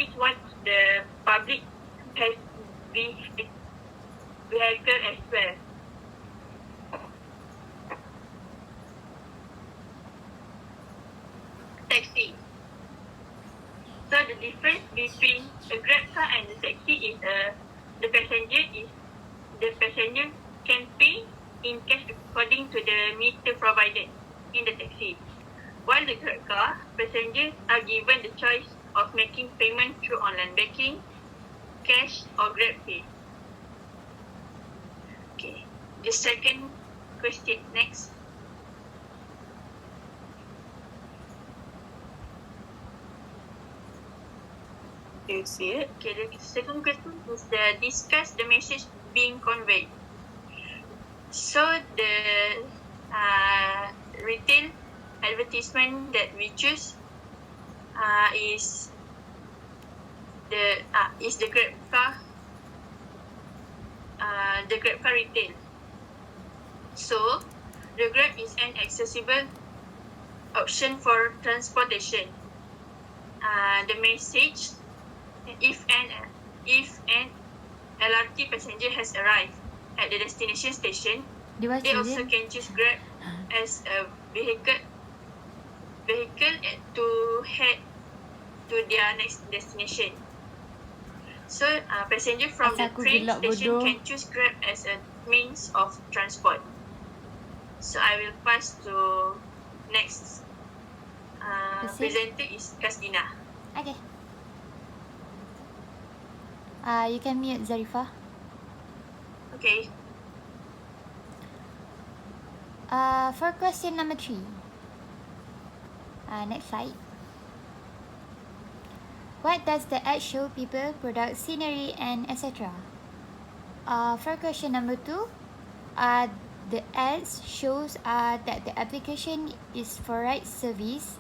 is what the public has vehicle as well. Taxi. So the difference between a Grab car and a taxi is the passenger can pay in cash according to the meter provided in the taxi. While the Grab car, passengers are given the choice of making payment through online banking, cash or Grab Pay. Okay, the second question next. Do you see it? Okay, the second question is discuss the message being conveyed. So the retail advertisement that we choose is the Grab car, retail. So the Grab is an accessible option for transportation. The message, if an LRT passenger has arrived at the destination station, they also can choose Grab as a vehicle to head to their next destination. So passenger from the train station can choose Grab as a means of transport. So I will pass to next presenter is Kasdina. Okay. You can mute Zarifah. Okay. For question number 3. Next slide. What does the ad show people, products, scenery, and etc.? For question number 2, the ads shows that the application is for ride service.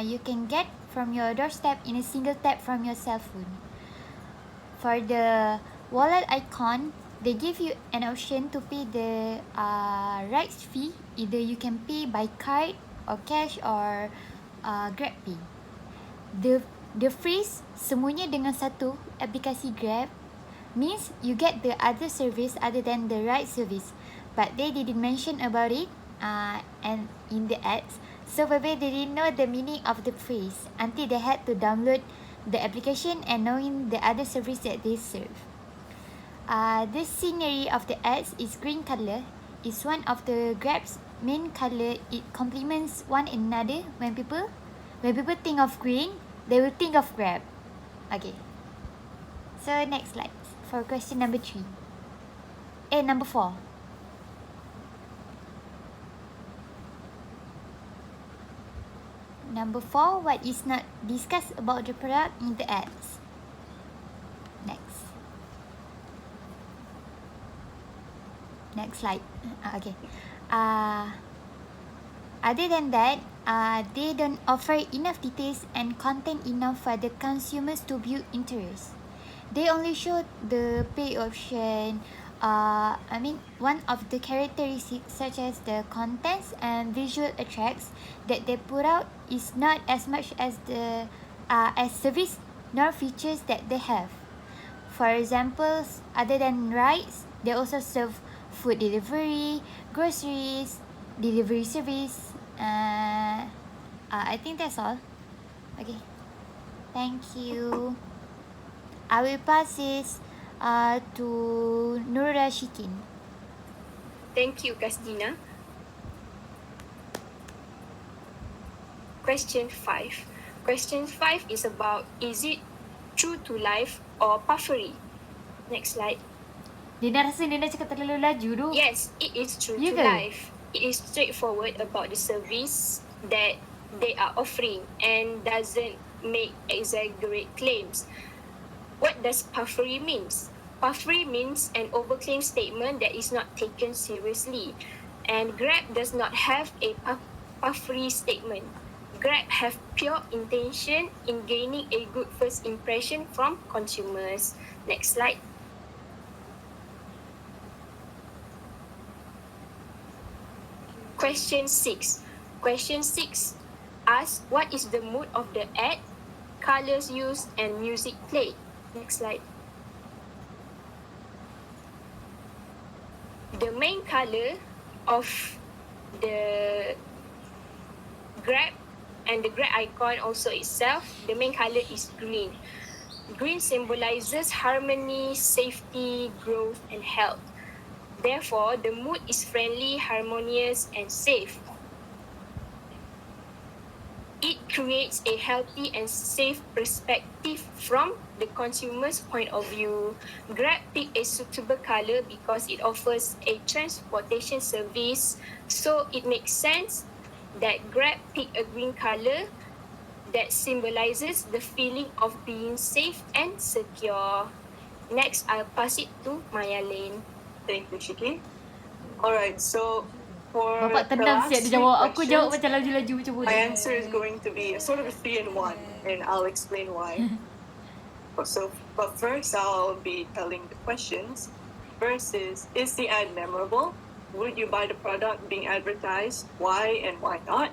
You can get from your doorstep in a single tap from your cell phone. For the wallet icon, they give you an option to pay the rides fee. Either you can pay by card or cash or GrabPay. The phrase semuanya dengan satu aplikasi Grab means you get the other service other than the ride service, but they didn't mention about it and in the ads, so maybe they didn't know the meaning of the phrase until they had to download the application and knowing the other service that they serve. The scenery of the ads is green color. It's one of the Grab's main color. It complements one another. When people think of green, they will think of Grab. Okay. So next slide for question number 3. Number 4. Number 4, what is not discussed about the product in the ads? Next slide. Okay. Other than that, they don't offer enough details and content enough for the consumers to build interest. They only show the pay option. One of the characteristics such as the contents and visual attracts that they put out is not as much as the as service nor features that they have. For example, other than rides, they also serve food delivery, groceries, delivery service. I think that's all. Okay. Thank you. I will pass this to Nurul Shikin. Thank you, Kasdina. Question 5. Question 5 is about, is it true to life or puffery? Next slide. Dia rasa dia dah cakap terlalu laju tu. Yes, it is true to life. It is straightforward about the service that they are offering and doesn't make exaggerate claims. What does puffery means? Puffery means an overclaim statement that is not taken seriously. And Grab does not have a puffery statement. Grab have pure intention in gaining a good first impression from consumers. Next slide. Question 6. Question 6 asks, what is the mood of the ad? colors used, and music played. Next slide. The main color of the Grab and the Grab icon also itself, the main color is green. Green symbolizes harmony, safety, growth, and health. Therefore, the mood is friendly, harmonious, and safe. It creates a healthy and safe perspective from the consumer's point of view. Grab picked a suitable color because it offers a transportation service, so it makes sense that Grab picked a green color that symbolizes the feeling of being safe and secure. Next, I'll pass it to Maya Lane. Thank you, Shiki. Alright, so for Bapak the tenang last siap three dia jawab. Aku jawab questions, macam laju-laju macam my bodoh. answer is going to be a sort of a 3-in-1, and I'll explain why. But first, I'll be telling the questions. First is the ad memorable? Would you buy the product being advertised? Why and why not?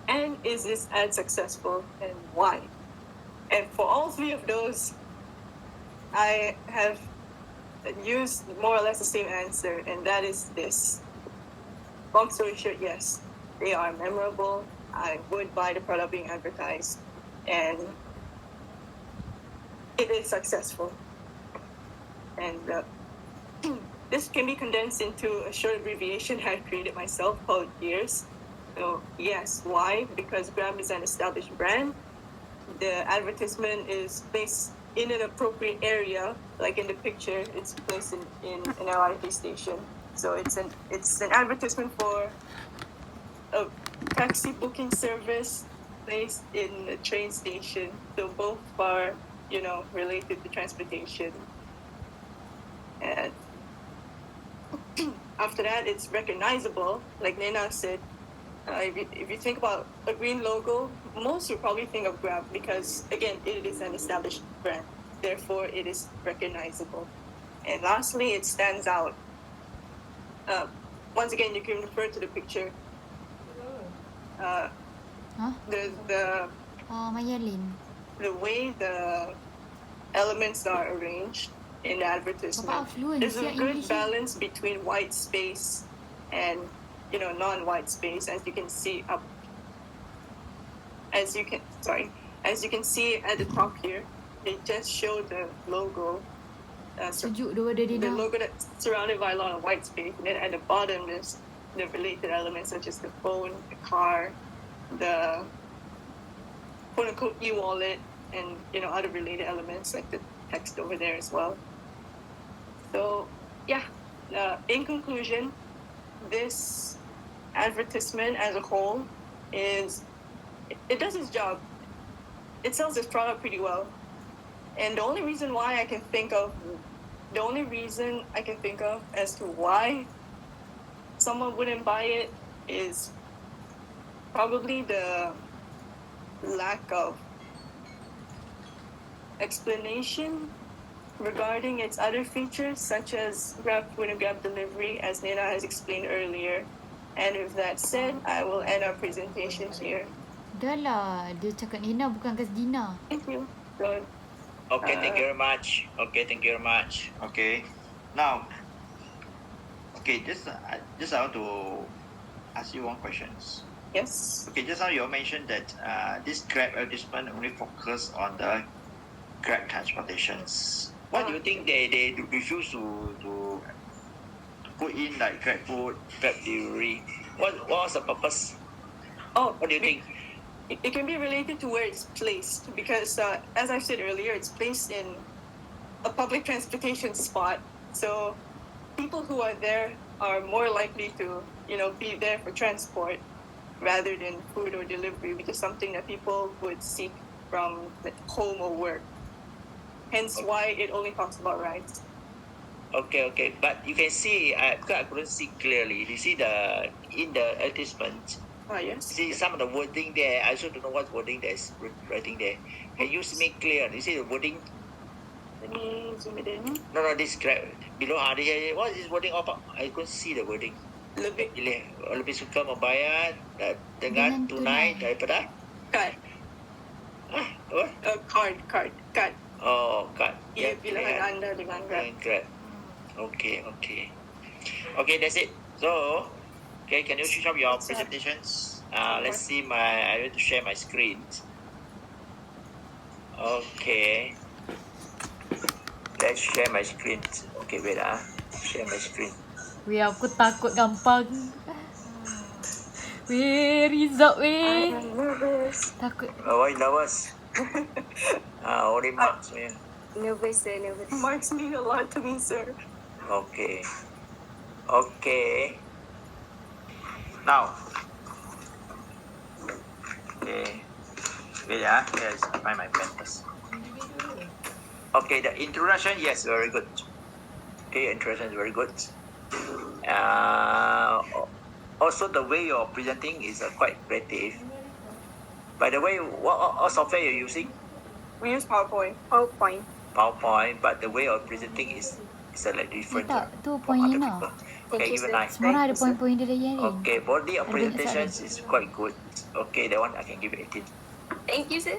And is this ad successful and why? And for all three of those, I have used more or less the same answer, and that is this. Long story short, yes, they are memorable. I would buy the product being advertised, and it is successful. And this can be condensed into a short abbreviation I've created myself called YEARS. So yes, why? Because Grab is an established brand. The advertisement is placed in an appropriate area, like in the picture, it's placed in an LRT station. So it's an advertisement for a taxi booking service placed in a train station. So both are, related to transportation. And after that, it's recognizable. Like Nena said, if you think about a green logo, most will probably think of Grab because, again, it is an established brand. Therefore, it is recognizable. And lastly, it stands out. Once again, you can refer to the picture. Maya Lane. The way the elements are arranged in the advertisement, there's a good balance between white space and non-white space, as you can see as you can see at the top here. They just show the logo. The logo that's surrounded by a lot of white space, and then at the bottom there's the related elements such as the phone, the car, the quote-unquote e-wallet, and other related elements like the text over there as well. So yeah, in conclusion, this advertisement as a whole it does its job. It sells its product pretty well, and the only reason I can think of as to why someone wouldn't buy it is probably the lack of explanation regarding its other features, such as Grab Food and Grab Delivery, as Nena has explained earlier. And with that said, I will end our presentation here. Dah lah, dia cakap Nina bukan Kasdina. Thank you. Good. Okay, thank you very much. Okay, now, just I want to ask you one question. Yes. Okay, just now you mentioned that this Grab advertisement only focus on the Grab transportations. What do you think they refuse to put in like Grab Food, Grab Delivery? What was the purpose? What do you think? It can be related to where it's placed because, as I said earlier, it's placed in a public transportation spot. So people who are there are more likely to, be there for transport rather than food or delivery, which is something that people would seek from home or work. Hence why it only talks about rides. Okay. But you can see, because I couldn't see clearly, you see in the advertisement, Yes. See some of the wording there. I also don't know what wording there's writing there. Can you make clear? You see the wording? Let me zoom it in. No, this Grab below. What is this wording about? I couldn't see the wording. Lebih suka membayar dengan tunai daripada kad. What? Card. Oh, card. Ia bilangan anda dengan Grab. Grab. Okay. Okay, that's it. So, okay, can you switch off your presentations? Let's see I want to share my screen. Okay. Let's share my screen. Okay, wait share my screen. Weh, aku takut gampang. Weh, result weh. I'm nervous. Takut. Why nervous? Only marks, man. Nervous. Marks mean a lot to me, sir. Okay. Now. Okay. Wait, yes, I find my pen first. Okay, the introduction, yes, very good. Okay, introduction is very good. Also, the way you're presenting is quite creative. By the way, what software you're using? We use PowerPoint. PowerPoint, but the way you're presenting is like different Tak, tu from point other Ina. people. Thank Okay, you, give it sir. 9. Semua orang ada point-point dia lagi ni. Okay, body of Ada presentations is quite good. Okay, that one I can give it 18. Thank you, sir.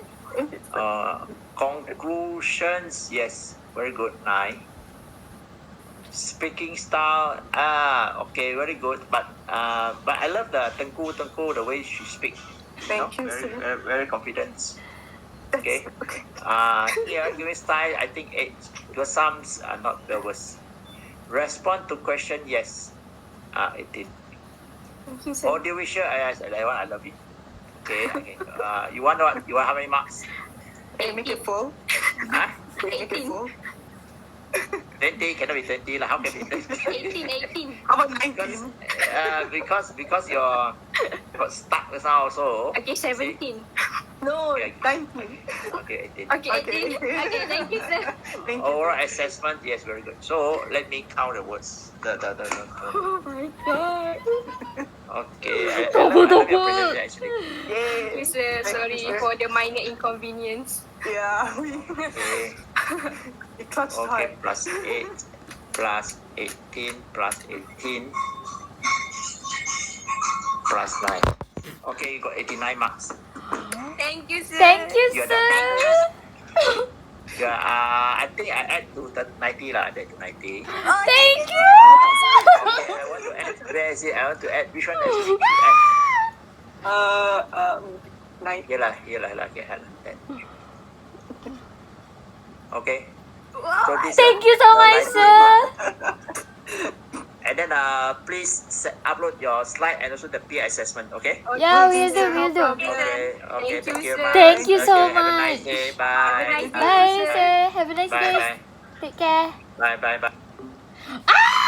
Conclusions, yes, very good, 9. Speaking style, okay, very good. But I love the Tengku, the way she speak. Thank you, very, sir. very confident. Okay. Here, giving style, I think 8. Because some are not the worst. Respond to question, yes. 18. Thank you, sir. Audio visual, I love it. Okay. You want what? You want how many marks? Make it full. Huh? Make it full. 20, cannot be 20 lah. How can it be 18. How about 19? because you're got stuck just now also. Okay, 17. No, Okay. 19. Okay, 18. Okay, 18. Okay, thank you, sir. Thank you. Overall assessment, yes, very good. So let me count the words. Oh my god. Okay. I love your presentation actually. Thank you, sir. Sorry for the minor inconvenience. Yeah, Okay. we clutched Okay. hard. Plus 8, plus 18, plus 18, plus 9. Okay, you got 89 marks. Thank you, sir. Thank you, You're sir. done. Yeah, I think I add to 90 lah. Add to 90. Thank you. Okay, I want to add. Where is it? I want to add. Which one is it? Add. 9. Here lah. Okay, add. Okay. So this. Thank you so much, sir. And then please upload your slide and also the peer assessment. Okay. Yeah, we'll do. Okay. Thank you, Thank you. sir. Bye. Thank you so Okay, have a nice much. day. Bye. Have a nice day. Bye, sir. Have a nice day. Bye. Take care. Bye. Bye. Ah!